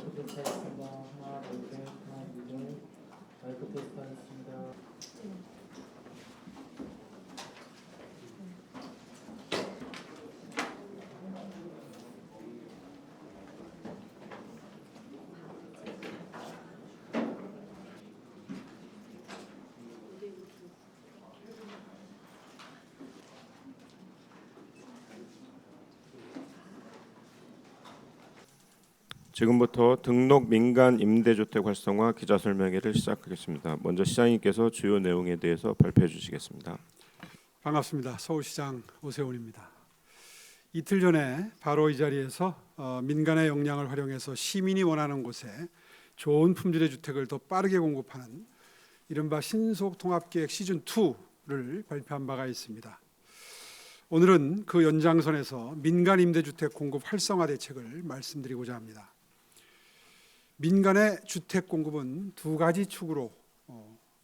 마이크 테스트 하겠습니다. 하나, 둘, 셋, 하나, 둘, 셋. 마이크 테스트 하겠습니다. 지금부터 등록 민간 임대주택 활성화 기자 설명회를 시작하겠습니다. 먼저 시장님께서 주요 내용에 대해서 발표해 주시겠습니다. 반갑습니다. 서울시장 오세훈입니다. 이틀 전에 바로 이 자리에서 민간의 역량을 활용해서 시민이 원하는 곳에 좋은 품질의 주택을 더 빠르게 공급하는 이른바 신속통합계획 시즌2를 발표한 바가 있습니다. 오늘은 그 연장선에서 민간 임대주택 공급 활성화 대책을 말씀드리고자 합니다. 민간의 주택 공급은 두 가지 축으로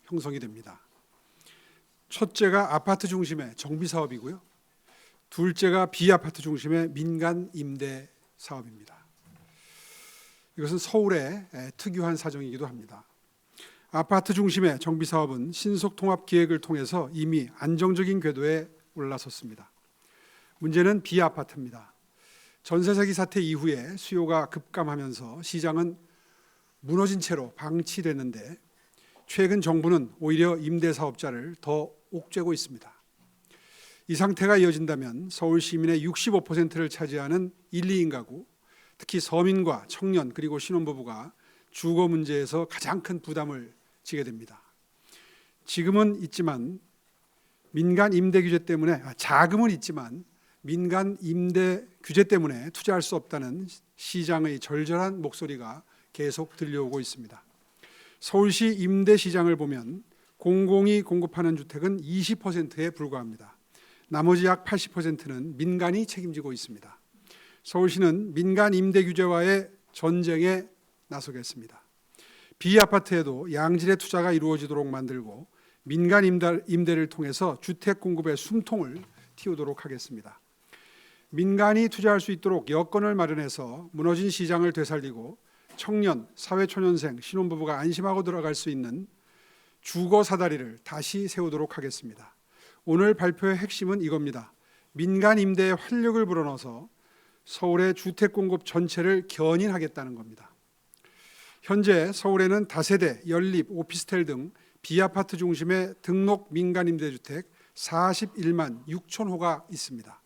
형성이 됩니다. 첫째가 아파트 중심의 정비 사업이고요. 둘째가 비아파트 중심의 민간 임대 사업입니다. 이것은 서울의 특유한 사정이기도 합니다. 아파트 중심의 정비 사업은 신속 통합 기획을 통해서 이미 안정적인 궤도에 올라섰습니다. 문제는 비아파트입니다. 전세 사기 사태 이후에 수요가 급감하면서 시장은 무너진 채로 방치됐는데 최근 정부는 오히려 임대사업자를 더 옥죄고 있습니다. 이 상태가 이어진다면 서울 시민의 65%를 차지하는 1, 2인 가구, 특히 서민과 청년 그리고 신혼부부가 주거 문제에서 가장 큰 부담을 지게 됩니다. 지금은 있지만 민간 임대 규제 때문에 자금은 있지만 민간 임대 규제 때문에 투자할 수 없다는 시장의 절절한 목소리가 계속 들려오고 있습니다. 서울시 임대 시장을 보면 공공이 공급하는 주택은 20%에 불과합니다. 나머지 약 80%는 민간이 책임지고 있습니다. 서울시는 민간 임대 규제와의 전쟁에 나서겠습니다. 비아파트에도 양질의 투자가 이루어지도록 만들고 민간 임대를 통해서 주택 공급의 숨통을 틔우도록 하겠습니다. 민간이 투자할 수 있도록 여건을 마련해서 무너진 시장을 되살리고 청년, 사회초년생, 신혼부부가 안심하고 들어갈 수 있는 주거 사다리를 다시 세우도록 하겠습니다. 오늘 발표의 핵심은 이겁니다. 민간 임대에 활력을 불어넣어서 서울의 주택 공급 전체를 견인하겠다는 겁니다. 현재 서울에는 다세대, 연립, 오피스텔 등 비아파트 중심의 등록 민간 임대주택 41만 6천 호가 있습니다.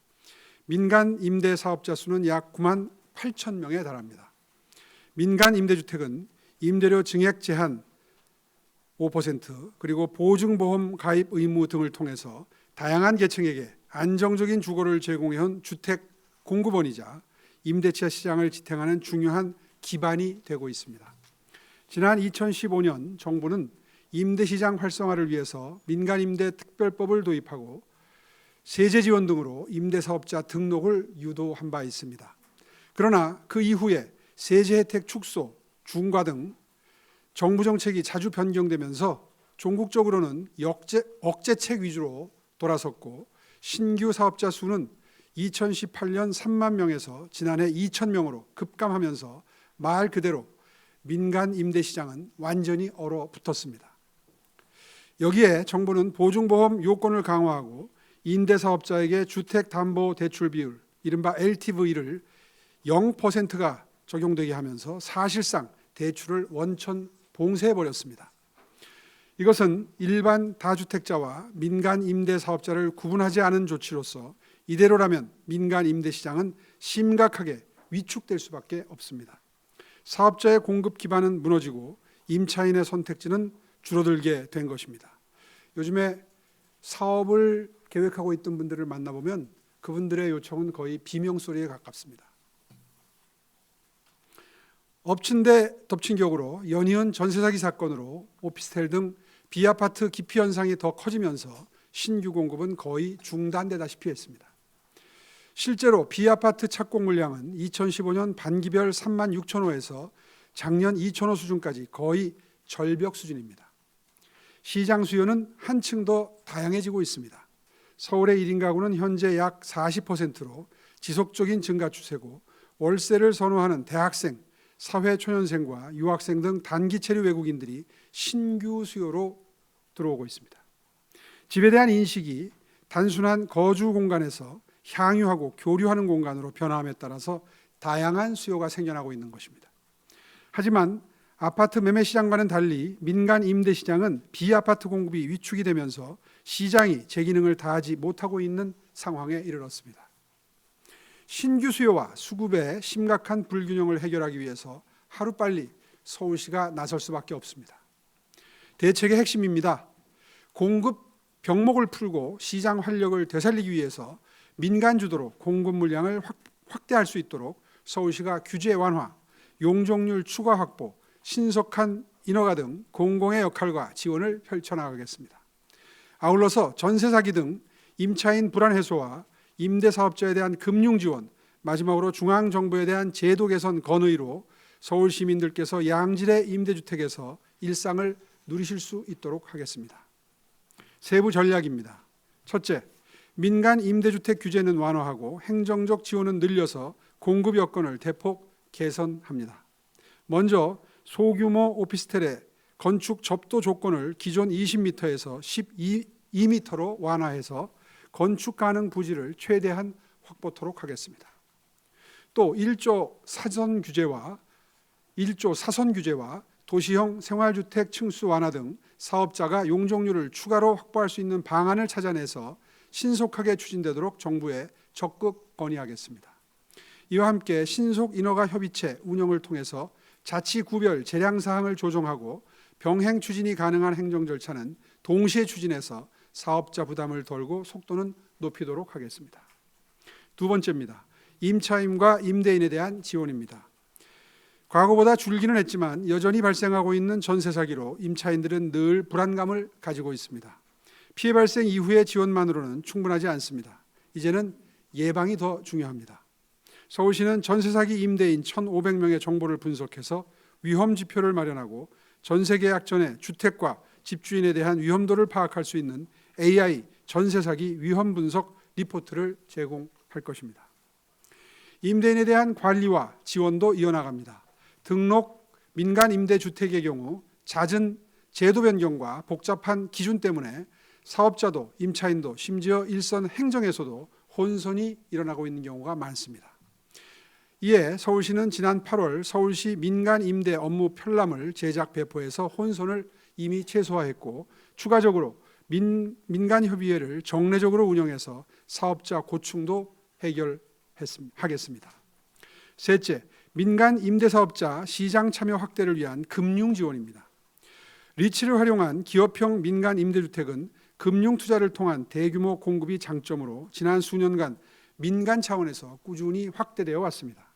민간 임대 사업자 수는 약 9만 8천 명에 달합니다. 민간 임대주택은 임대료 증액 제한 5% 그리고 보증보험 가입 의무 등을 통해서 다양한 계층에게 안정적인 주거를 제공해온 주택 공급원이자 임대차 시장을 지탱하는 중요한 기반이 되고 있습니다. 지난 2015년 정부는 임대시장 활성화를 위해서 민간임대 특별법을 도입하고 세제 지원 등으로 임대사업자 등록을 유도한 바 있습니다. 그러나 그 이후에 세제 혜택 축소, 중과 등 정부 정책이 자주 변경되면서 종국적으로는 억제책 위주로 돌아섰고 신규 사업자 수는 2018년 3만 명에서 지난해 2천 명으로 급감하면서 말 그대로 민간 임대 시장은 완전히 얼어붙었습니다. 여기에 정부는 보증보험 요건을 강화하고 임대사업자에게 주택담보대출 비율, 이른바 LTV를 0%가 적용되게 하면서 사실상 대출을 원천 봉쇄해버렸습니다. 이것은 일반 다주택자와 민간 임대사업자를 구분하지 않은 조치로서 이대로라면 민간 임대시장은 심각하게 위축될 수밖에 없습니다. 사업자의 공급 기반은 무너지고 임차인의 선택지는 줄어들게 된 것입니다. 요즘에 사업을 계획하고 있던 분들을 만나보면 그분들의 요청은 거의 비명소리에 가깝습니다. 엎친 데 덮친 격으로 연이은 전세 사기 사건으로 오피스텔 등 비아파트 기피 현상이 더 커지면서 신규 공급은 거의 중단되다시피 했습니다. 실제로 비아파트 착공 물량은 2015년 반기별 3만 6천 호에서 작년 2천 호 수준까지 거의 절벽 수준입니다. 시장 수요는 한층 더 다양해지고 있습니다. 서울의 1인 가구는 현재 약 40%로 지속적인 증가 추세고 월세를 선호하는 대학생, 사회초년생과 유학생 등 단기 체류 외국인들이 신규 수요로 들어오고 있습니다. 집에 대한 인식이 단순한 거주 공간에서 향유하고 교류하는 공간으로 변화함에 따라서 다양한 수요가 생겨나고 있는 것입니다. 하지만 아파트 매매 시장과는 달리 민간 임대 시장은 비아파트 공급이 위축이 되면서 시장이 제 기능을 다하지 못하고 있는 상황에 이르렀습니다. 신규 수요와 수급의 심각한 불균형을 해결하기 위해서 하루빨리 서울시가 나설 수밖에 없습니다. 대책의 핵심입니다. 공급 병목을 풀고 시장 활력을 되살리기 위해서 민간 주도로 공급 물량을 확대할 수 있도록 서울시가 규제 완화, 용적률 추가 확보, 신속한 인허가 등 공공의 역할과 지원을 펼쳐나가겠습니다. 아울러서 전세 사기 등 임차인 불안 해소와 임대사업자에 대한 금융 지원, 마지막으로 중앙정부에 대한 제도 개선 건의로 서울 시민들께서 양질의 임대주택에서 일상을 누리실 수 있도록 하겠습니다. 세부 전략입니다. 첫째, 민간 임대주택 규제는 완화하고 행정적 지원은 늘려서 공급 여건을 대폭 개선합니다. 먼저 소규모 오피스텔의 건축 접도 조건을 기존 20m에서 12m로 완화해서 건축 가능 부지를 최대한 확보토록 하겠습니다. 또 1조 사선 규제와 도시형 생활주택 층수 완화 등 사업자가 용적률을 추가로 확보할 수 있는 방안을 찾아내서 신속하게 추진되도록 정부에 적극 건의하겠습니다. 이와 함께 신속 인허가 협의체 운영을 통해서 자치구별 재량 사항을 조정하고 병행 추진이 가능한 행정 절차는 동시에 추진해서 사업자 부담을 덜고 속도는 높이도록 하겠습니다. 두 번째입니다. 임차인과 임대인에 대한 지원입니다. 과거보다 줄기는 했지만 여전히 발생하고 있는 전세 사기로 임차인들은 늘 불안감을 가지고 있습니다. 피해 발생 이후의 지원만으로는 충분하지 않습니다. 이제는 예방이 더 중요합니다. 서울시는 전세 사기 임대인 1,500명의 정보를 분석해서 위험 지표를 마련하고 전세 계약 전에 주택과 집주인에 대한 위험도를 파악할 수 있는 AI 전세 사기 위험 분석 리포트를 제공할 것입니다. 임대인에 대한 관리와 지원도 이어나갑니다. 등록 민간 임대주택의 경우 잦은 제도 변경과 복잡한 기준 때문에 사업자도 임차인도 심지어 일선 행정에서도 혼선이 일어나고 있는 경우가 많습니다. 이에 서울시는 지난 8월 서울시 민간 임대 업무 편람을 제작 배포해서 혼선을 이미 최소화했고 추가적으로 민간협의회를 정례적으로 운영해서 사업자 고충도 해결하겠습니다. 셋째, 민간 임대사업자 시장 참여 확대를 위한 금융 지원입니다. 리츠를 활용한 기업형 민간 임대주택은 금융 투자를 통한 대규모 공급이 장점으로 지난 수년간 민간 차원에서 꾸준히 확대되어 왔습니다.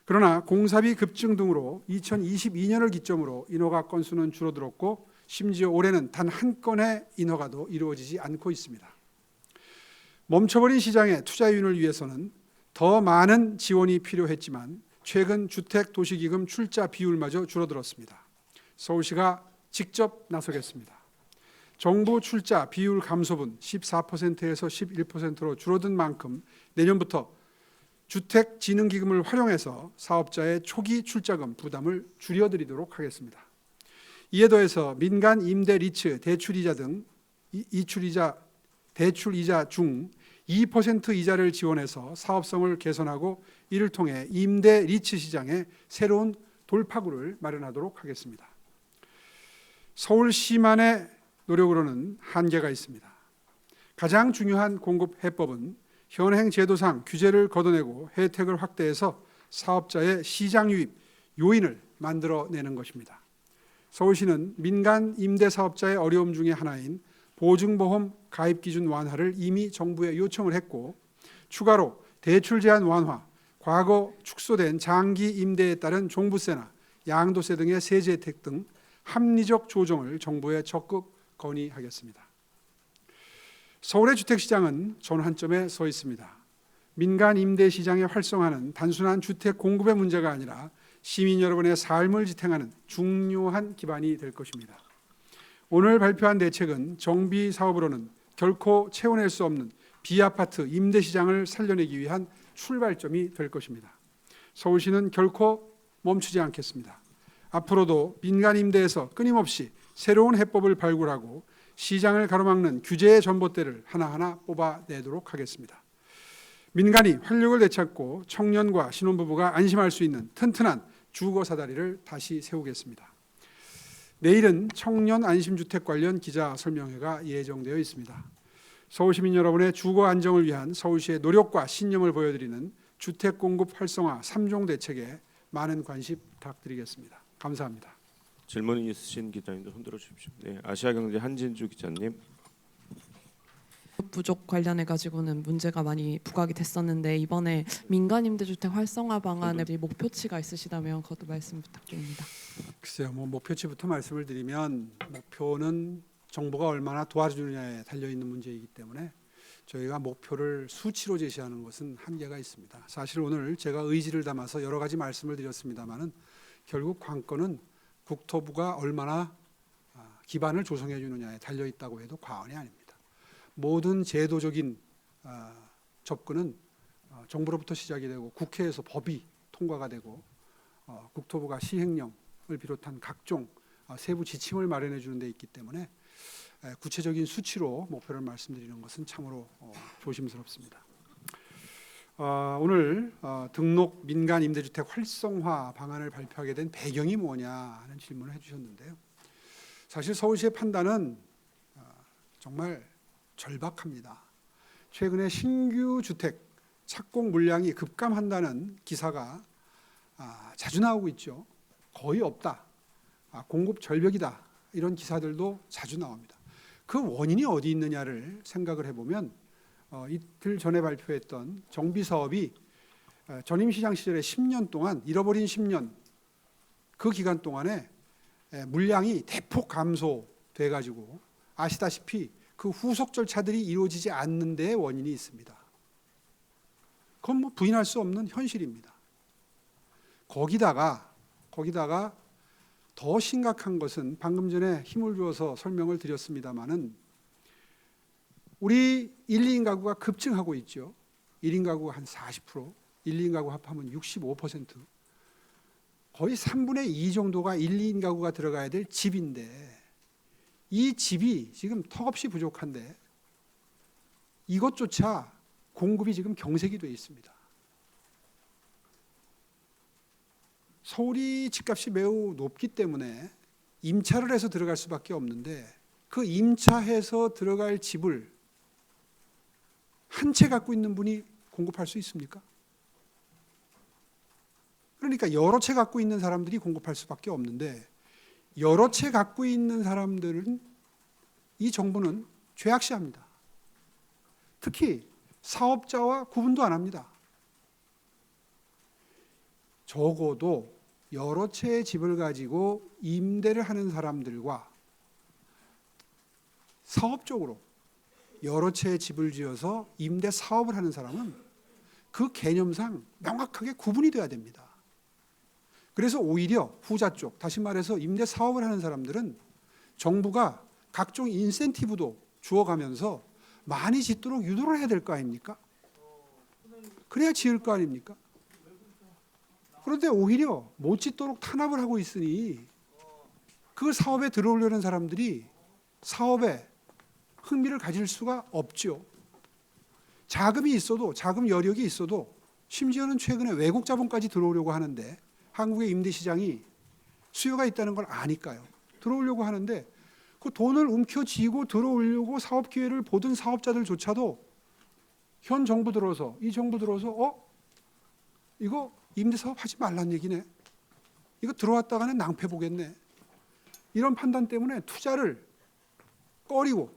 그러나 공사비 급증 등으로 2022년을 기점으로 인허가 건수는 줄어들었고 심지어 올해는 단 한 건의 인허가도 이루어지지 않고 있습니다. 멈춰버린 시장의 투자윤을 위해서는 더 많은 지원이 필요했지만 최근 주택도시기금 출자 비율마저 줄어들었습니다. 서울시가 직접 나서겠습니다. 정부 출자 비율 감소분 14%에서 11%로 줄어든 만큼 내년부터 주택진흥기금을 활용해서 사업자의 초기 출자금 부담을 줄여드리도록 하겠습니다. 이에 더해서 민간 임대 리츠 대출이자 등 대출이자 중 2% 이자를 지원해서 사업성을 개선하고 이를 통해 임대 리츠 시장에 새로운 돌파구를 마련하도록 하겠습니다. 서울시만의 노력으로는 한계가 있습니다. 가장 중요한 공급 해법은 현행 제도상 규제를 걷어내고 혜택을 확대해서 사업자의 시장 유입 요인을 만들어내는 것입니다. 서울시는 민간 임대사업자의 어려움 중에 하나인 보증보험 가입 기준 완화를 이미 정부에 요청을 했고 추가로 대출 제한 완화, 과거 축소된 장기 임대에 따른 종부세나 양도세 등의 세제 혜택 등 합리적 조정을 정부에 적극 건의하겠습니다. 서울의 주택시장은 전환점에 서 있습니다. 민간 임대 시장의 활성화는 단순한 주택 공급의 문제가 아니라 시민 여러분의 삶을 지탱하는 중요한 기반이 될 것입니다. 오늘 발표한 대책은 정비 사업으로는 결코 채워낼 수 없는 비아파트 임대 시장을 살려내기 위한 출발점이 될 것입니다. 서울시는 결코 멈추지 않겠습니다. 앞으로도 민간 임대에서 끊임없이 새로운 해법을 발굴하고 시장을 가로막는 규제의 전봇대를 하나하나 뽑아내도록 하겠습니다. 민간이 활력을 되찾고 청년과 신혼부부가 안심할 수 있는 튼튼한 주거 사다리를 다시 세우겠습니다. 내일은 청년 안심주택 관련 기자 설명회가 예정되어 있습니다. 서울시민 여러분의 주거 안정을 위한 서울시의 노력과 신념을 보여드리는 주택 공급 활성화 3종 대책에 많은 관심 부탁드리겠습니다. 감사합니다. 질문 있으신 기자님들 손들어 주십시오. 네, 아시아경제 한진주 기자님. 부족 관련해 가지고는 문제가 많이 부각이 됐었는데 이번에 민간 임대주택 활성화 방안에 목표치가 있으시다면 그것도 말씀 부탁드립니다. 글쎄요, 목표치부터 말씀을 드리면 목표는 정부가 얼마나 도와주느냐에 달려 있는 문제이기 때문에 저희가 목표를 수치로 제시하는 것은 한계가 있습니다. 사실 오늘 제가 의지를 담아서 여러 가지 말씀을 드렸습니다만은 결국 관건은 국토부가 얼마나 기반을 조성해 주느냐에 달려 있다고 해도 과언이 아닙니다. 모든 제도적인 접근은 정부로부터 시작이 되고 국회에서 법이 통과가 되고 국토부가 시행령을 비롯한 각종 세부 지침을 마련해 주는 데 있기 때문에 구체적인 수치로 목표를 말씀드리는 것은 참으로 조심스럽습니다. 오늘 등록 민간 임대주택 활성화 방안을 발표하게 된 배경이 뭐냐 하는 질문을 해주셨는데요. 사실 서울시의 판단은 정말 절박합니다. 최근에 신규 주택 착공 물량이 급감한다는 기사가 자주 나오고 있죠. 거의 없다. 공급 절벽이다. 이런 기사들도 자주 나옵니다. 그 원인이 어디 있느냐를 생각을 해보면 이틀 전에 발표했던 정비사업이 전임시장 시절에 10년 동안 잃어버린 10년 그 기간 동안에 물량이 대폭 감소돼 가지고 아시다시피 그 후속 절차들이 이루어지지 않는 데에 원인이 있습니다. 그건 부인할 수 없는 현실입니다. 거기다가 더 심각한 것은 방금 전에 힘을 주어서 설명을 드렸습니다마는 우리 1, 2인 가구가 급증하고 있죠. 1인 가구가 한 40%, 1, 2인 가구 합하면 65%, 거의 3분의 2 정도가 1, 2인 가구가 들어가야 될 집인데 이 집이 지금 턱없이 부족한데 이것조차 공급이 지금 경색이 되어 있습니다. 서울이 집값이 매우 높기 때문에 임차를 해서 들어갈 수밖에 없는데 그 임차해서 들어갈 집을 한 채 갖고 있는 분이 공급할 수 있습니까? 그러니까 여러 채 갖고 있는 사람들이 공급할 수밖에 없는데 여러 채 갖고 있는 사람들은 이 정부는 죄악시합니다. 특히 사업자와 구분도 안 합니다. 적어도 여러 채의 집을 가지고 임대를 하는 사람들과 사업적으로 여러 채의 집을 지어서 임대 사업을 하는 사람은 그 개념상 명확하게 구분이 돼야 됩니다. 그래서 오히려 후자 쪽, 다시 말해서 임대 사업을 하는 사람들은 정부가 각종 인센티브도 주어가면서 많이 짓도록 유도를 해야 될 거 아닙니까? 그래야 지을 거 아닙니까? 그런데 오히려 못 짓도록 탄압을 하고 있으니 그 사업에 들어오려는 사람들이 사업에 흥미를 가질 수가 없죠. 자금이 있어도, 자금 여력이 있어도 심지어는 최근에 외국 자본까지 들어오려고 하는데 한국의 임대시장이 수요가 있다는 걸 아니까요. 들어오려고 하는데 그 돈을 움켜쥐고 들어오려고 사업 기회를 보던 사업자들조차도 현 정부 들어서, 이 정부 들어서 이거 임대사업 하지 말란 얘기네. 이거 들어왔다가는 낭패 보겠네. 이런 판단 때문에 투자를 꺼리고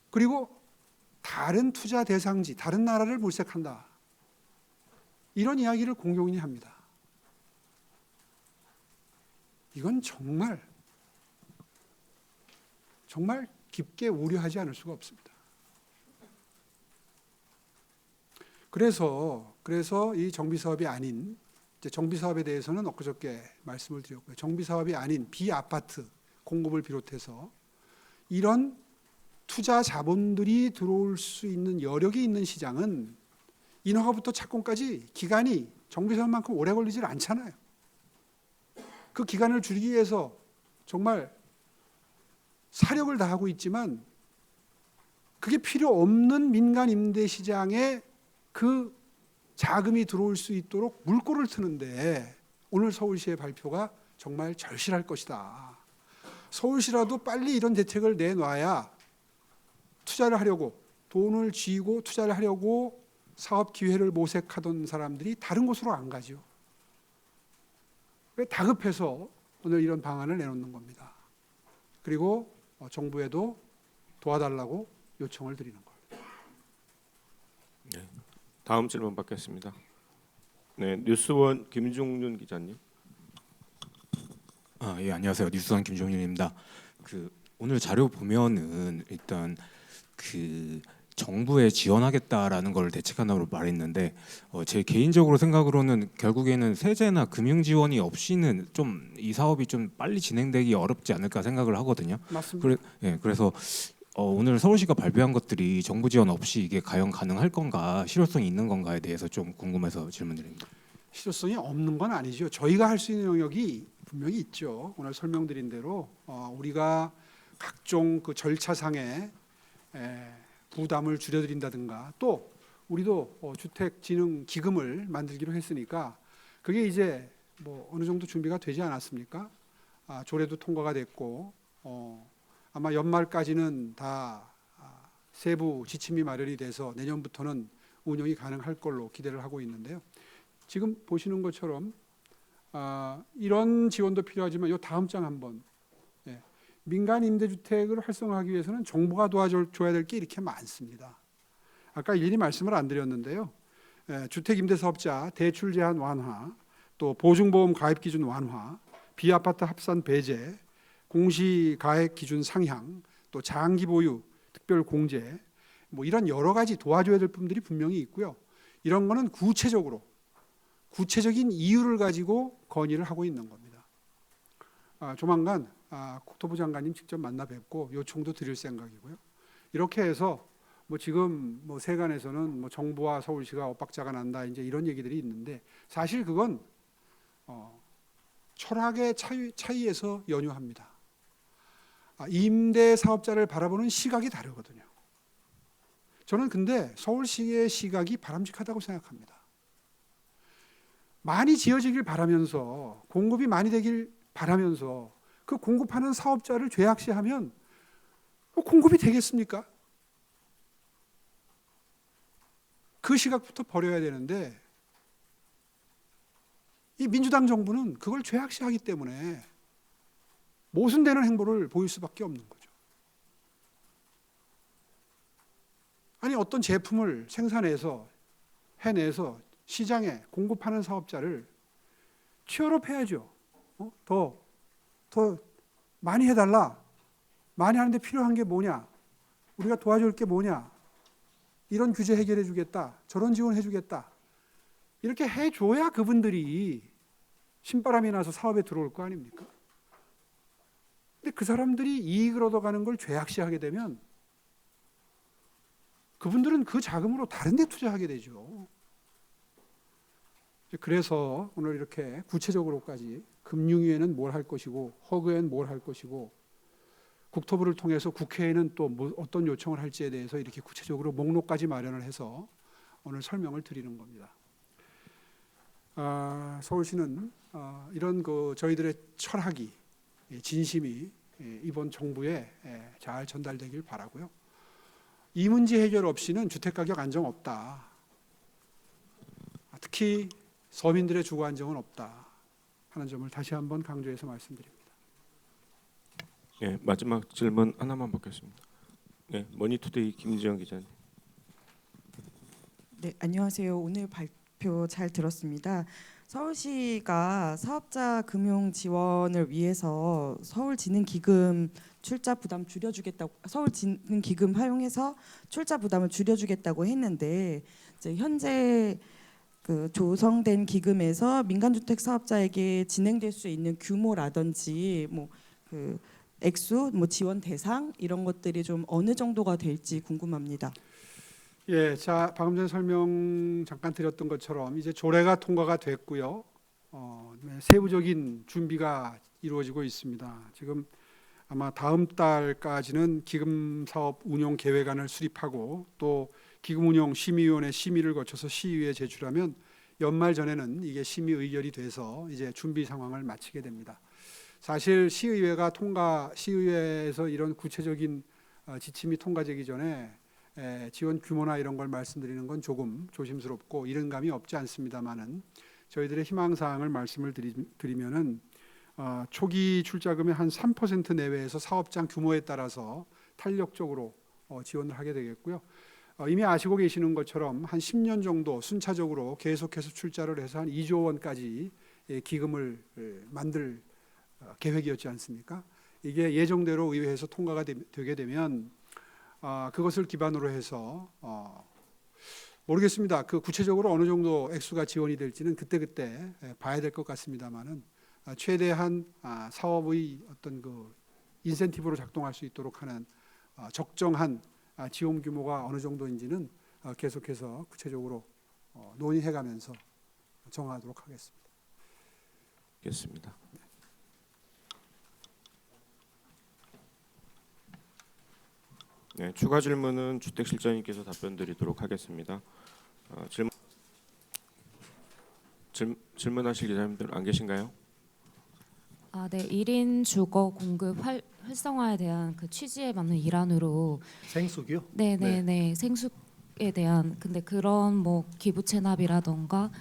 그리고 다른 투자 대상지, 다른 나라를 물색한다. 이런 이야기를 공공연히 합니다. 이건 정말 깊게 우려하지 않을 수가 없습니다. 그래서 이 정비사업이 아닌, 정비사업에 대해서는 엊그저께 말씀을 드렸고요. 정비사업이 아닌 비아파트 공급을 비롯해서 이런 투자 자본들이 들어올 수 있는 여력이 있는 시장은 인허가부터 착공까지 기간이 정비사업만큼 오래 걸리질 않잖아요. 그 기간을 줄이기 위해서 정말 사력을 다하고 있지만 그게 필요 없는 민간 임대 시장에 그 자금이 들어올 수 있도록 물꼬를 트는데 오늘 서울시의 발표가 정말 절실할 것이다. 서울시라도 빨리 이런 대책을 내놔야 투자를 하려고 돈을 쥐고 투자를 하려고 사업 기회를 모색하던 사람들이 다른 곳으로 안 가죠. 왜 다급해서 오늘 이런 방안을 내놓는 겁니다. 그리고 정부에도 도와달라고 요청을 드리는 거예요. 네. 다음 질문 받겠습니다. 네, 뉴스원 김종윤 기자님. 예, 안녕하세요. 뉴스원 김종윤입니다. 오늘 자료 보면은 일단 정부에 지원하겠다라는 걸 대책하나로 말했는데 제 개인적으로 생각으로는 결국에는 세제나 금융 지원이 없이는 좀 이 사업이 좀 빨리 진행되기 어렵지 않을까 생각을 하거든요. 맞습니다. 그래서 오늘 서울시가 발표한 것들이 정부 지원 없이 이게 과연 가능할 건가, 실효성이 있는 건가에 대해서 좀 궁금해서 질문드립니다. 실효성이 없는 건 아니죠. 저희가 할 수 있는 영역이 분명히 있죠. 오늘 설명드린 대로 우리가 각종 그 절차상의 부담을 줄여드린다든가 또 우리도 주택진흥기금을 만들기로 했으니까 그게 이제 뭐 어느 정도 준비가 되지 않았습니까? 조례도 통과가 됐고 아마 연말까지는 다 세부 지침이 마련이 돼서 내년부터는 운영이 가능할 걸로 기대를 하고 있는데요. 지금 보시는 것처럼 이런 지원도 필요하지만 이 다음 장 한번 민간 임대주택을 활성화하기 위해서는 정부가 도와줘야 될 게 이렇게 많습니다. 아까 일일이 말씀을 안 드렸는데요. 주택임대사업자 대출 제한 완화, 또 보증보험 가입 기준 완화, 비아파트 합산 배제, 공시가액 기준 상향, 또 장기 보유 특별 공제, 뭐 이런 여러 가지 도와줘야 될 부분들이 분명히 있고요. 이런 거는 구체적인 이유를 가지고 건의를 하고 있는 겁니다. 조만간 국토부 장관님 직접 만나 뵙고 요청도 드릴 생각이고요. 이렇게 해서 뭐 지금 뭐 세간에서는 뭐 정부와 서울시가 엇박자가 난다 이제 이런 얘기들이 있는데 사실 그건 철학의 차이에서 연유합니다. 임대 사업자를 바라보는 시각이 다르거든요. 저는 근데 서울시의 시각이 바람직하다고 생각합니다. 많이 지어지길 바라면서 공급이 많이 되길 바라면서 그 공급하는 사업자를 죄악시하면 공급이 되겠습니까? 그 시각부터 버려야 되는데 이 민주당 정부는 그걸 죄악시하기 때문에 모순되는 행보를 보일 수밖에 없는 거죠. 아니 어떤 제품을 생산해서 해내서 시장에 공급하는 사업자를 취업해야죠. 더 많이 해달라. 많이 하는데 필요한 게 뭐냐? 우리가 도와줄 게 뭐냐? 이런 규제 해결해 주겠다. 저런 지원해 주겠다. 이렇게 해줘야 그분들이 신바람이 나서 사업에 들어올 거 아닙니까? 근데 그 사람들이 이익을 얻어가는 걸 죄악시하게 되면 그분들은 그 자금으로 다른 데 투자하게 되죠. 그래서 오늘 이렇게 구체적으로까지 금융위에는 뭘 할 것이고 허그에는 뭘 할 것이고 국토부를 통해서 국회에는 또 어떤 요청을 할지에 대해서 이렇게 구체적으로 목록까지 마련을 해서 오늘 설명을 드리는 겁니다. 서울시는 이런 저희들의 철학이 진심이 이번 정부에 잘 전달되길 바라고요. 이 문제 해결 없이는 주택가격 안정 없다. 특히 서민들의 주거 안정은 없다 하는 점을 다시 한번 강조해서 말씀드립니다. 네, 마지막 질문 하나만 받겠습니다. 네, 머니투데이 김지영 기자님. 네, 안녕하세요. 오늘 발표 잘 들었습니다. 서울시가 사업자 금융 지원을 위해서 서울진흥기금 출자 부담 줄여주겠다고 서울진흥기금 활용해서 출자 부담을 줄여주겠다고 했는데 이제 현재 그 조성된 기금에서 민간주택 사업자에게 진행될 수 있는 규모라든지 뭐 그 액수, 뭐 지원 대상 이런 것들이 좀 어느 정도가 될지 궁금합니다. 예, 자 방금 전 설명 잠깐 드렸던 것처럼 이제 조례가 통과가 됐고요. 네, 세부적인 준비가 이루어지고 있습니다. 지금 아마 다음 달까지는 기금 사업 운용 계획안을 수립하고 또 기금 운용 심의위원회 심의를 거쳐서 시의회에 제출하면 연말 전에는 이게 심의 의결이 돼서 이제 준비 상황을 마치게 됩니다. 사실 시의회에서 이런 구체적인 지침이 통과되기 전에 지원 규모나 이런 걸 말씀드리는 건 조금 조심스럽고 이런 감이 없지 않습니다만은 저희들의 희망사항을 말씀을 드리면은 초기 출자금의 한 3% 내외에서 사업장 규모에 따라서 탄력적으로 지원을 하게 되겠고요. 이미 아시고 계시는 것처럼 한 10년 정도 순차적으로 계속해서 출자를 해서 한 2조 원까지 기금을 만들 계획이었지 않습니까? 이게 예정대로 의회에서 통과가 되게 되면 그것을 기반으로 해서 모르겠습니다. 그 구체적으로 어느 정도 액수가 지원이 될지는 그때그때 봐야 될 것 같습니다만은 최대한 사업의 어떤 그 인센티브로 작동할 수 있도록 하는 적정한 지원 규모가 어느 정도인지는 계속해서 구체적으로 논의해가면서 정하도록 하겠습니다. 알겠습니다. 네, 추가 질문은 주택실장님께서 답변드리도록 하겠습니다. 질문하실 기자님들 안 계신가요? 네, 1인 주거 공급 활성화에 대한 그 취지에 맞는 일환으로 생수기요? 네, 생수에 대한 근데 그런 뭐 기부 체납이라던가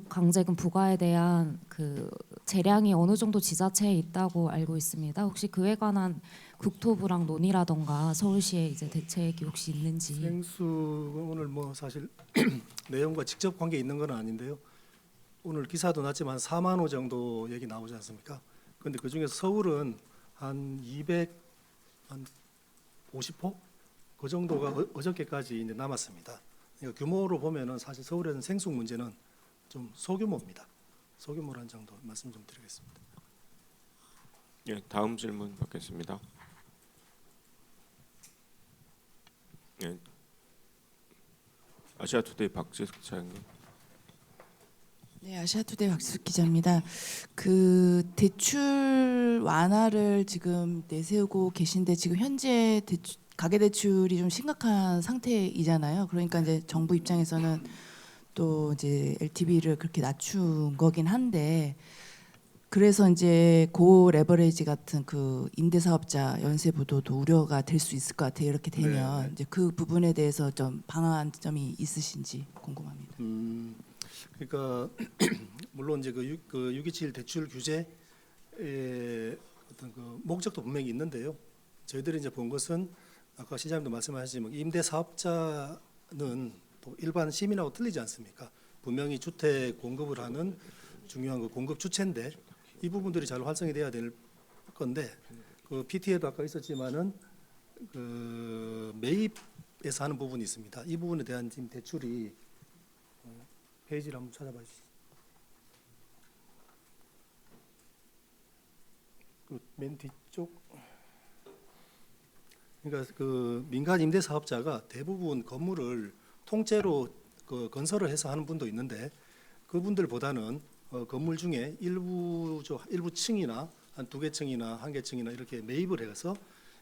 강제금 부과에 대한 그 재량이 어느 정도 지자체에 있다고 알고 있습니다. 혹시 그에 관한 국토부랑 논의라던가 서울시에 이제 대책이 혹시 있는지. 생수 오늘 뭐 사실 내용과 직접 관계 있는 건 아닌데요. 오늘 기사도 났지만 4만 호 정도 얘기 나오지 않습니까? 그런데 그 중에서 서울은 한 250호 그 정도가 어저께까지 이제 남았습니다. 그러니까 규모로 보면은 사실 서울에는 생수 문제는 좀 소규모입니다. 소규모란 정도 말씀 좀 드리겠습니다. 예, 다음 질문 받겠습니다. 예, 아시아투데이 박지숙 기자님. 네, 아시아투데이 박지숙 기자입니다. 그 대출 완화를 지금 내세우고 계신데 지금 현재 가계 대출이 좀 심각한 상태이잖아요. 그러니까 이제 정부 입장에서는 또 이제 LTV를 그렇게 낮춘 거긴 한데 그래서 이제 고 레버리지 같은 그 임대사업자 연쇄 부도도 우려가 될 수 있을 것 같아요. 이렇게 되면 네. 이제 그 부분에 대해서 좀 방안점이 있으신지 궁금합니다. 그러니까 물론 이제 그 627 대출 규제의 어떤 그 목적도 분명히 있는데요. 저희들이 이제 본 것은 아까 시장님도 말씀하셨지만 임대 사업자는 또 일반 시민하고 틀리지 않습니까? 분명히 주택 공급을 하는 중요한 그 공급 주체인데 이 부분들이 잘 활성이 돼야 될 건데 그 PT에도 아까 있었지만은 그 매입에서 하는 부분이 있습니다. 이 부분에 대한 지금 대출이 페이지를 한번 찾아봐 주시죠. 그 맨 뒤쪽. 그러니까 그 민간 임대 사업자가 대부분 건물을 통째로 그 건설을 해서 하는 분도 있는데 그분들보다는 건물 중에 일부 층이나 한 2개 층이나 1개 층이나 이렇게 매입을 해서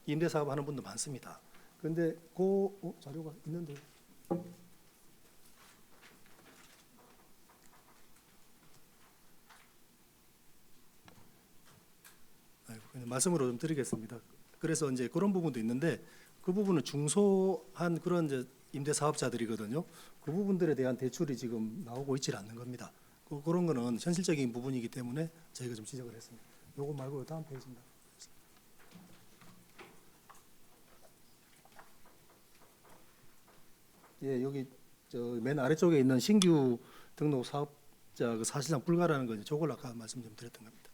임대 사업 하는 분도 많습니다. 그런데 그 자료가 있는데. 말씀으로 좀 드리겠습니다. 그래서 이제 그런 부분도 있는데 그 부분은 중소한 그런 이제 임대 사업자들이거든요. 그 부분들에 대한 대출이 지금 나오고 있지 않는 겁니다. 그런 거는 현실적인 부분이기 때문에 저희가 좀 지적을 했습니다. 요거 말고 다음 페이지입니다. 예, 여기 저 맨 아래쪽에 있는 신규 등록 사업자 그 사실상 불가라는 거 저걸 아까 말씀 좀 드렸던 겁니다.